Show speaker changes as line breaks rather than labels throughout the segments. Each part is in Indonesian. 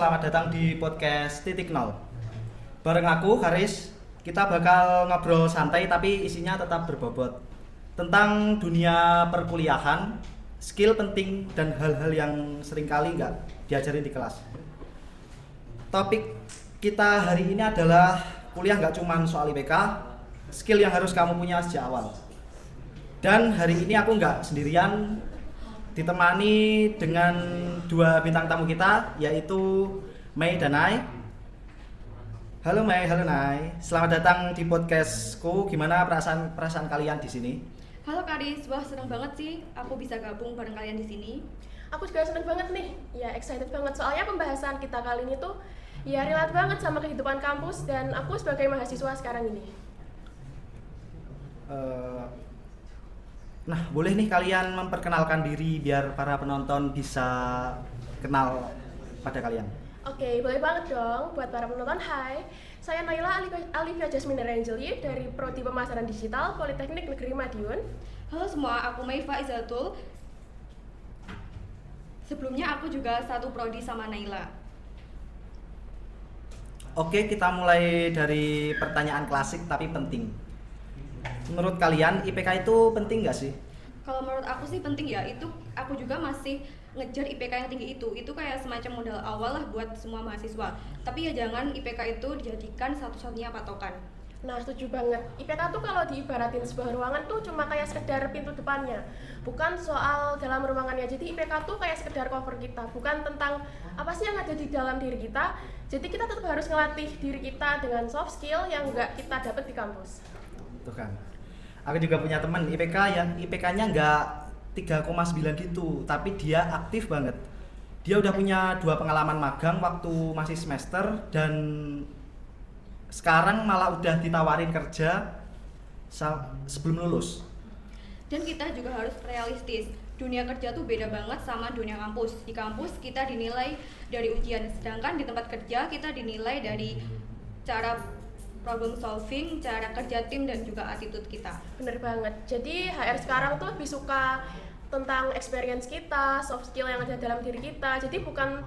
selamat datang di podcast Titik Nol. Bareng aku, Haris, kita bakal ngobrol santai tapi isinya tetap berbobot tentang dunia perkuliahan, skill penting dan hal-hal yang seringkali nggak diajarin di kelas. Topik kita hari ini adalah kuliah nggak cuma soal IPK, skill yang harus kamu punya sejak awal. Dan hari ini aku nggak sendirian, ditemani dengan dua bintang tamu kita, yaitu Mei dan Nai. Halo Mei, halo Nai. Selamat datang di podcastku. Gimana perasaan kalian di sini?
Halo Karis, wah seneng banget sih aku bisa gabung bareng kalian di sini.
Aku juga seneng banget nih, ya excited banget soalnya pembahasan kita kali ini tuh ya relate banget sama kehidupan kampus dan aku sebagai mahasiswa sekarang ini.
Nah, boleh nih kalian memperkenalkan diri biar para penonton bisa kenal pada kalian.
Oke, boleh banget dong buat para penonton. Hai, saya Naila Alifia Jasmine Rangeli dari Prodi Pemasaran Digital Politeknik Negeri Madiun.
Halo semua, aku Mei Faizatul. Sebelumnya aku juga satu prodi sama Naila.
Oke, kita mulai dari pertanyaan klasik tapi penting. Menurut kalian IPK itu penting nggak sih?
Kalau menurut aku sih penting ya, itu aku juga masih ngejar IPK yang tinggi itu. Itu kayak semacam modal awal lah buat semua mahasiswa. Tapi ya jangan IPK itu dijadikan satu-satunya patokan.
Nah, setuju banget. IPK tuh kalau diibaratin sebuah ruangan tuh cuma kayak sekedar pintu depannya, bukan soal dalam ruangannya. Jadi IPK tuh kayak sekedar cover kita, bukan tentang apa sih yang ada di dalam diri kita. Jadi kita tetap harus ngelatih diri kita dengan soft skill yang nggak kita dapat di kampus.
Tuh kan. Aku juga punya teman IPK yang IPK-nya nggak 3,9 gitu, tapi dia aktif banget. Dia udah punya 2 pengalaman magang waktu masih semester dan sekarang malah udah ditawarin kerja sebelum lulus.
Dan kita juga harus realistis. Dunia kerja tuh beda banget sama dunia kampus. Di kampus kita dinilai dari ujian, sedangkan di tempat kerja kita dinilai dari cara problem solving, cara kerja tim dan juga attitude kita.
Bener banget. Jadi HR sekarang tuh lebih suka tentang experience kita, soft skill yang ada dalam diri kita. Jadi bukan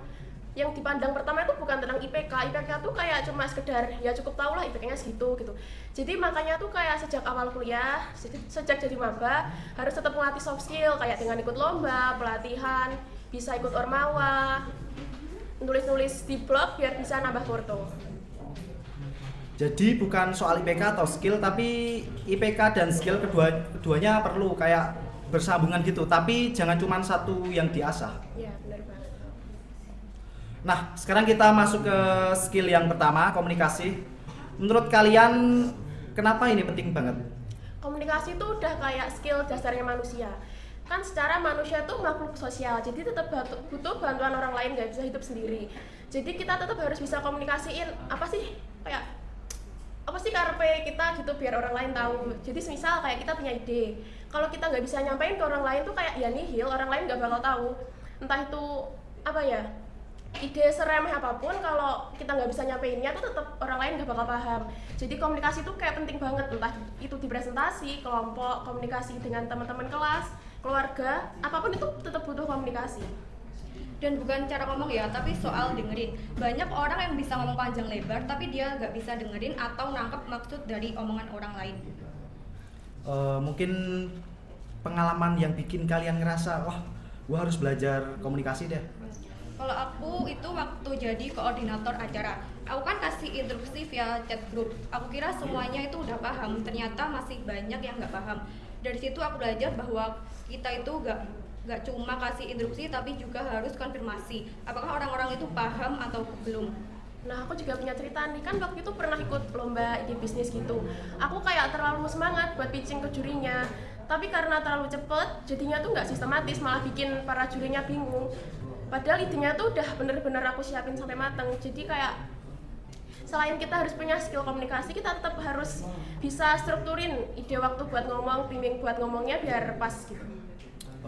yang dipandang pertama itu bukan tentang IPK. IPK tuh kayak cuma sekedar ya cukup tau lah IPK-nya segitu gitu. Jadi makanya tuh kayak sejak awal kuliah, sejak jadi maba harus tetap melatih soft skill kayak dengan ikut lomba, pelatihan, bisa ikut ormawa, nulis-nulis di blog biar bisa nambah porto.
Jadi bukan soal IPK atau skill, tapi IPK dan skill keduanya perlu kayak bersambungan gitu. Tapi jangan cuma satu yang diasah.
Iya, benar banget.
Nah, sekarang kita masuk ke skill yang pertama, komunikasi. Menurut kalian kenapa ini penting banget?
Komunikasi itu udah kayak skill dasarnya manusia. Kan secara manusia tuh makhluk sosial, jadi tetap butuh bantuan orang lain, gak bisa hidup sendiri. Jadi kita tetap harus bisa komunikasiin apa sih karepe kita gitu biar orang lain tahu. Jadi misal kayak kita punya ide, kalau kita nggak bisa nyampein ke orang lain tuh kayak ya nihil, orang lain nggak bakal tahu. Entah itu ide seremeh apapun, kalau kita nggak bisa nyampeinnya tuh tetap orang lain nggak bakal paham. Jadi komunikasi tuh kayak penting banget, entah itu di presentasi, kelompok, komunikasi dengan teman-teman kelas, keluarga, apapun itu tetap butuh komunikasi.
Dan bukan cara ngomong ya, tapi soal dengerin. Banyak orang yang bisa ngomong panjang lebar, tapi dia nggak bisa dengerin atau nangkep maksud dari omongan orang lain.
Mungkin pengalaman yang bikin kalian ngerasa, wah, gua harus belajar komunikasi deh.
Kalau aku itu waktu jadi koordinator acara, aku kan kasih instruksi via chat group. Aku kira semuanya itu udah paham, ternyata masih banyak yang nggak paham. Dari situ aku belajar bahwa kita itu nggak cuma kasih instruksi tapi juga harus konfirmasi apakah orang-orang itu paham atau belum.
Nah, aku juga punya cerita nih, kan waktu itu pernah ikut lomba ide bisnis gitu. Aku kayak terlalu semangat buat pitching ke jurinya, tapi karena terlalu cepet jadinya tuh nggak sistematis, malah bikin para jurinya bingung. Padahal idenya tuh udah bener-bener aku siapin sampai mateng. Jadi kayak selain kita harus punya skill komunikasi, kita tetap harus bisa strukturin ide waktu buat ngomong, timing buat ngomongnya biar pas gitu.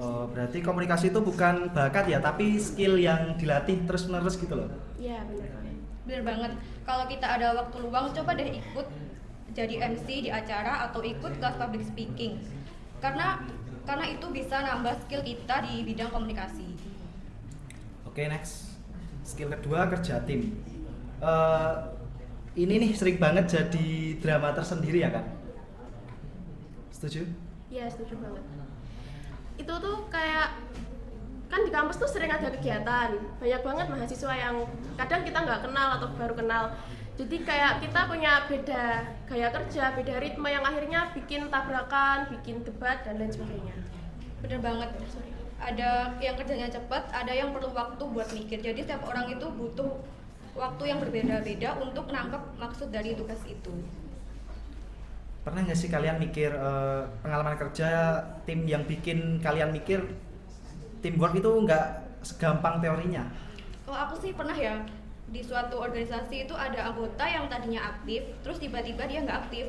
Berarti komunikasi itu bukan bakat ya, tapi skill yang dilatih terus-menerus gitu loh.
Iya, bener.
Bener banget. Kalau kita ada waktu luang, coba deh ikut jadi MC di acara atau ikut kelas public speaking. Karena itu bisa nambah skill kita di bidang komunikasi.
Oke, next. Skill kedua kerja tim. Eh, ini nih sering banget jadi drama tersendiri ya kan? Setuju?
Iya, setuju banget. Itu tuh kayak kan di kampus tuh sering ada kegiatan, banyak banget mahasiswa yang kadang kita nggak kenal atau baru kenal. Jadi kayak kita punya beda gaya kerja, beda ritme yang akhirnya bikin tabrakan, bikin debat dan lain sebagainya.
Bener banget. Ada yang kerjanya cepat, ada yang perlu waktu buat mikir. Jadi setiap orang itu butuh waktu yang berbeda-beda untuk menangkap maksud dari tugas itu.
Pernah nggak sih kalian mikir pengalaman kerja tim yang bikin kalian mikir teamwork itu nggak segampang teorinya?
Oh, aku sih pernah ya, di suatu organisasi itu ada anggota yang tadinya aktif, terus tiba-tiba dia nggak aktif.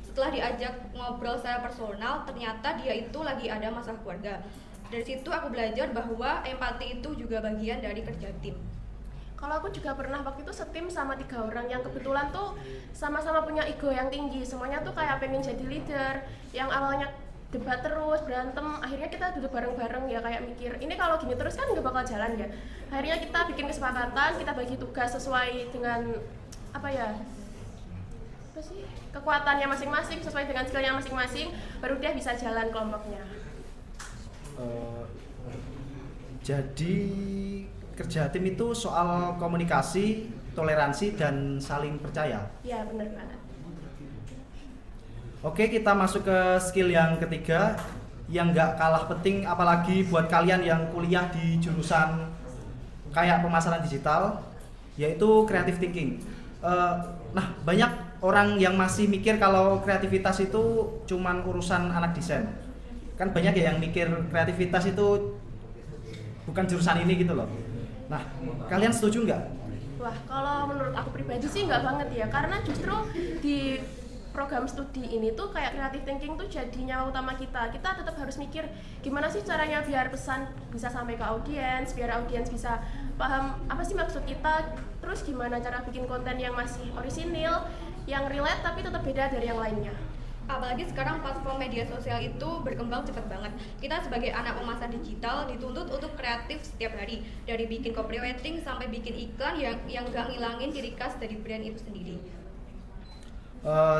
Setelah diajak ngobrol secara personal, ternyata dia itu lagi ada masalah keluarga. Dari situ aku belajar bahwa empati itu juga bagian dari kerja tim.
Kalau aku juga pernah waktu itu setim sama 3 orang yang kebetulan tuh sama-sama punya ego yang tinggi. Semuanya tuh kayak pengen jadi leader. Yang awalnya debat terus, berantem, akhirnya kita duduk bareng-bareng ya kayak mikir, ini kalau gini terus kan nggak bakal jalan ya. Akhirnya kita bikin kesepakatan, kita bagi tugas sesuai dengan apa sih kekuatannya masing-masing, sesuai dengan skillnya masing-masing, baru dia bisa jalan kelompoknya.
Jadi kerja tim itu soal komunikasi, toleransi, dan saling percaya.
Ya benar banget.
Oke, kita masuk ke skill yang ketiga yang nggak kalah penting apalagi buat kalian yang kuliah di jurusan kayak pemasaran digital, yaitu creative thinking. Nah, banyak orang yang masih mikir kalau kreativitas itu cuman urusan anak desain. Kan banyak ya yang mikir kreativitas itu bukan jurusan ini gitu loh. Nah, kalian setuju nggak?
Wah, kalau menurut aku pribadi sih nggak banget ya, karena justru di program studi ini tuh kayak creative thinking tuh jadi nyawa utama kita. Kita tetap harus mikir gimana sih caranya biar pesan bisa sampai ke audiens, biar audiens bisa paham apa sih maksud kita, terus gimana cara bikin konten yang masih orisinil, yang relate tapi tetap beda dari yang lainnya.
Apalagi sekarang platform media sosial itu berkembang cepat banget. Kita sebagai anak pemasaran digital dituntut untuk kreatif setiap hari, dari bikin copywriting sampai bikin iklan yang gak ngilangin ciri khas dari brand itu sendiri.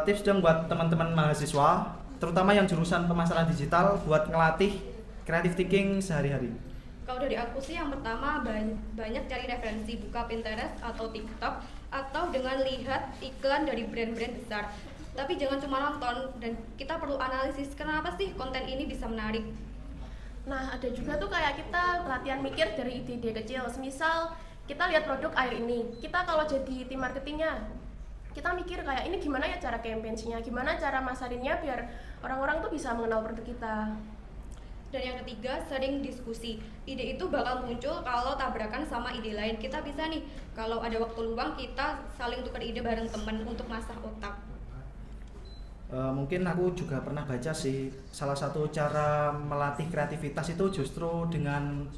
Tips dong buat teman-teman mahasiswa, terutama yang jurusan pemasaran digital, buat ngelatih creative thinking sehari-hari.
Kalau dari aku sih yang pertama banyak cari referensi, buka Pinterest atau TikTok, atau dengan lihat iklan dari brand-brand besar. Tapi jangan cuma nonton, dan kita perlu analisis kenapa sih konten ini bisa menarik.
Nah, ada juga tuh kayak kita latihan mikir dari ide-ide kecil. Semisal kita lihat produk air ini, kita kalau jadi tim marketingnya, kita mikir kayak ini gimana ya cara campaign-nya, gimana cara masarinnya biar orang-orang tuh bisa mengenal produk kita.
Dan yang ketiga, sering diskusi. Ide itu bakal muncul kalau tabrakan sama ide lain. Kita bisa nih, kalau ada waktu luang kita saling tukar ide bareng teman untuk masah otak.
Mungkin aku juga pernah baca sih, salah satu cara melatih kreativitas itu justru dengan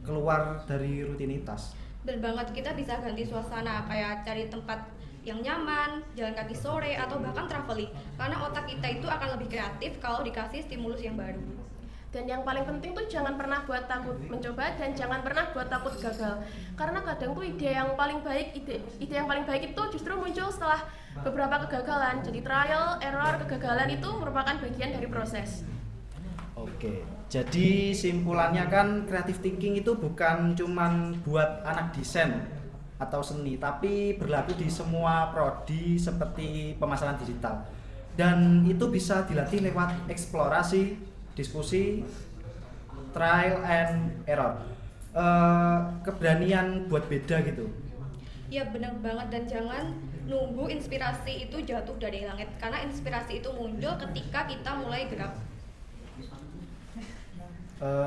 keluar dari rutinitas.
Dan banget kita bisa ganti suasana, kayak cari tempat yang nyaman, jalan kaki sore, atau bahkan traveling. Karena otak kita itu akan lebih kreatif kalau dikasih stimulus yang baru.
Dan yang paling penting tuh jangan pernah buat takut mencoba dan jangan pernah buat takut gagal. Karena kadang tuh ide yang paling baik itu justru muncul setelah beberapa kegagalan. Jadi trial, error, kegagalan itu merupakan bagian dari proses.
Oke, jadi simpulannya kan creative thinking itu bukan cuman buat anak desain atau seni, tapi berlaku di semua prodi seperti pemasaran digital. Dan itu bisa dilatih lewat eksplorasi, diskusi, trial and error. Keberanian buat beda gitu.
Ya benar banget, dan jangan nunggu inspirasi itu jatuh dari langit, karena inspirasi itu muncul ketika kita mulai gerak.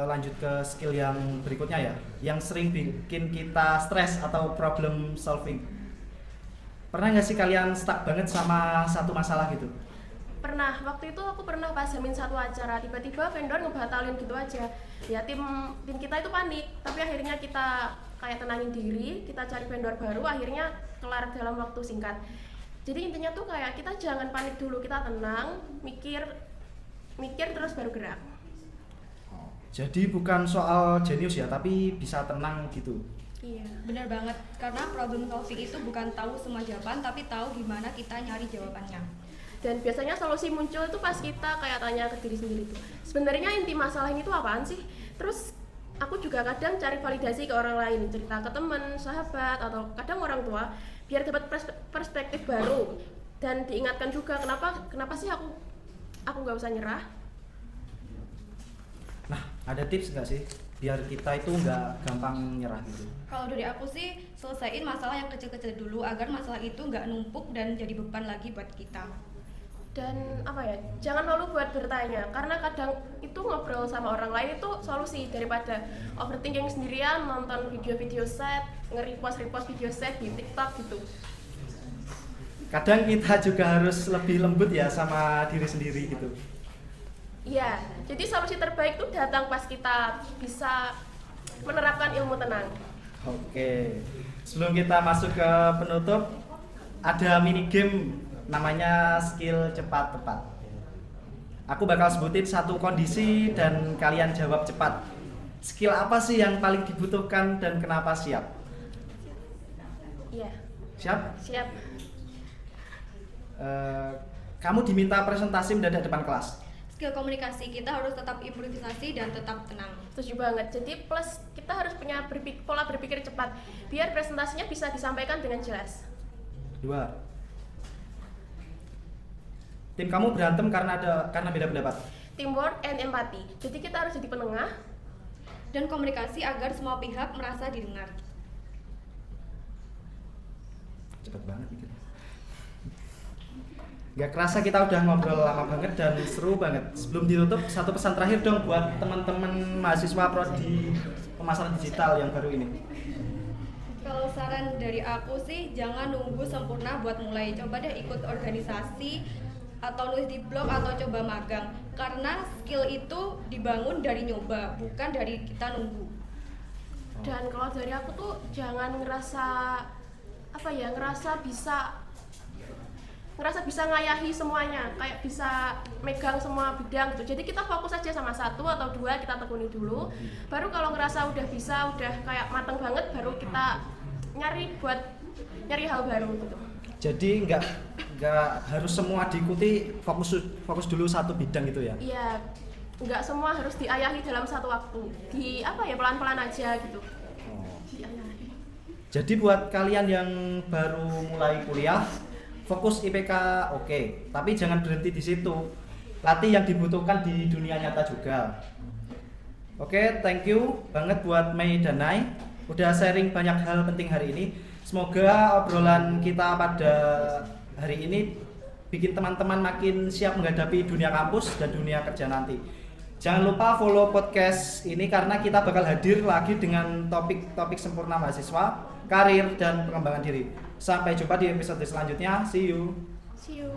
Lanjut ke skill yang berikutnya ya, yang sering bikin kita stres atau problem solving. Pernah nggak sih kalian stuck banget sama satu masalah gitu?
Pernah, waktu itu aku pernah pas Hamin satu acara, tiba-tiba vendor ngebatalin gitu aja. Ya tim kita itu panik, tapi akhirnya kita kayak tenangin diri, kita cari vendor baru, akhirnya kelar dalam waktu singkat. Jadi intinya tuh kayak kita jangan panik dulu, kita tenang, mikir terus baru gerak.
Jadi bukan soal jenius ya, tapi bisa tenang gitu.
Iya.
Bener banget, karena problem solving itu bukan tahu semua jawaban, tapi tahu gimana kita nyari jawabannya.
Dan biasanya solusi muncul itu pas kita kayak tanya ke diri sendiri tuh, sebenarnya inti masalah ini tuh apaan sih? Terus aku juga kadang cari validasi ke orang lain, cerita ke teman, sahabat, atau kadang orang tua, biar dapat perspektif baru dan diingatkan juga kenapa sih aku nggak usah nyerah.
Nah, ada tips nggak sih biar kita itu nggak gampang nyerah gitu?
Kalau dari aku sih, selesaiin masalah yang kecil-kecil dulu agar masalah itu nggak numpuk dan jadi beban lagi buat kita.
Dan apa ya, jangan malu buat bertanya, karena kadang itu ngobrol sama orang lain itu solusi daripada overthinking sendirian, nonton video-video set, nge-repost video set di TikTok gitu.
Kadang kita juga harus lebih lembut ya sama diri sendiri gitu.
Iya, jadi solusi terbaik tuh datang pas kita bisa menerapkan ilmu tenang.
Oke, sebelum kita masuk ke penutup, ada mini game namanya skill cepat tepat. Aku bakal sebutin satu kondisi dan kalian jawab cepat. Skill apa sih yang paling dibutuhkan dan kenapa? Siap?
Iya,
Siap?
siap.
Kamu diminta presentasi mendadak depan kelas.
Skill komunikasi kita harus tetap improvisasi dan tetap tenang.
Setuju banget. Jadi plus kita harus punya pola berpikir cepat biar presentasinya bisa disampaikan dengan jelas.
2. Tim kamu berantem karena beda pendapat.
Teamwork and empathy. Jadi kita harus jadi penengah.
Dan komunikasi agar semua pihak merasa didengar.
Cepet banget gitu. Gak kerasa kita udah ngobrol lama banget dan seru banget. Sebelum ditutup, satu pesan terakhir dong buat teman-teman mahasiswa prodi pemasaran digital yang baru ini.
Kalau saran dari aku sih, jangan nunggu sempurna buat mulai. Coba deh ikut organisasi atau nulis di blog atau coba magang. Karena skill itu dibangun dari nyoba, bukan dari kita nunggu.
Dan kalau dari aku tuh jangan ngerasa bisa ngayahi semuanya, kayak bisa megang semua bidang gitu. Jadi kita fokus aja sama satu atau dua, kita tekuni dulu. Baru kalau ngerasa udah kayak mateng banget, baru kita nyari hal baru gitu.
Jadi nggak harus semua diikuti, fokus dulu satu bidang gitu ya.
Iya, nggak semua harus diayahi dalam satu waktu. Pelan-pelan aja gitu. Diayahi.
Jadi buat kalian yang baru mulai kuliah, fokus IPK oke, tapi jangan berhenti di situ. Latih yang dibutuhkan di dunia nyata juga. Oke, thank you banget buat Mei dan Nai udah sharing banyak hal penting hari ini. Semoga obrolan kita pada hari ini bikin teman-teman makin siap menghadapi dunia kampus dan dunia kerja nanti. Jangan lupa follow podcast ini karena kita bakal hadir lagi dengan topik-topik sempurna mahasiswa, karir, dan pengembangan diri. Sampai jumpa di episode selanjutnya. See you.
See you.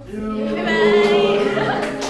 Bye.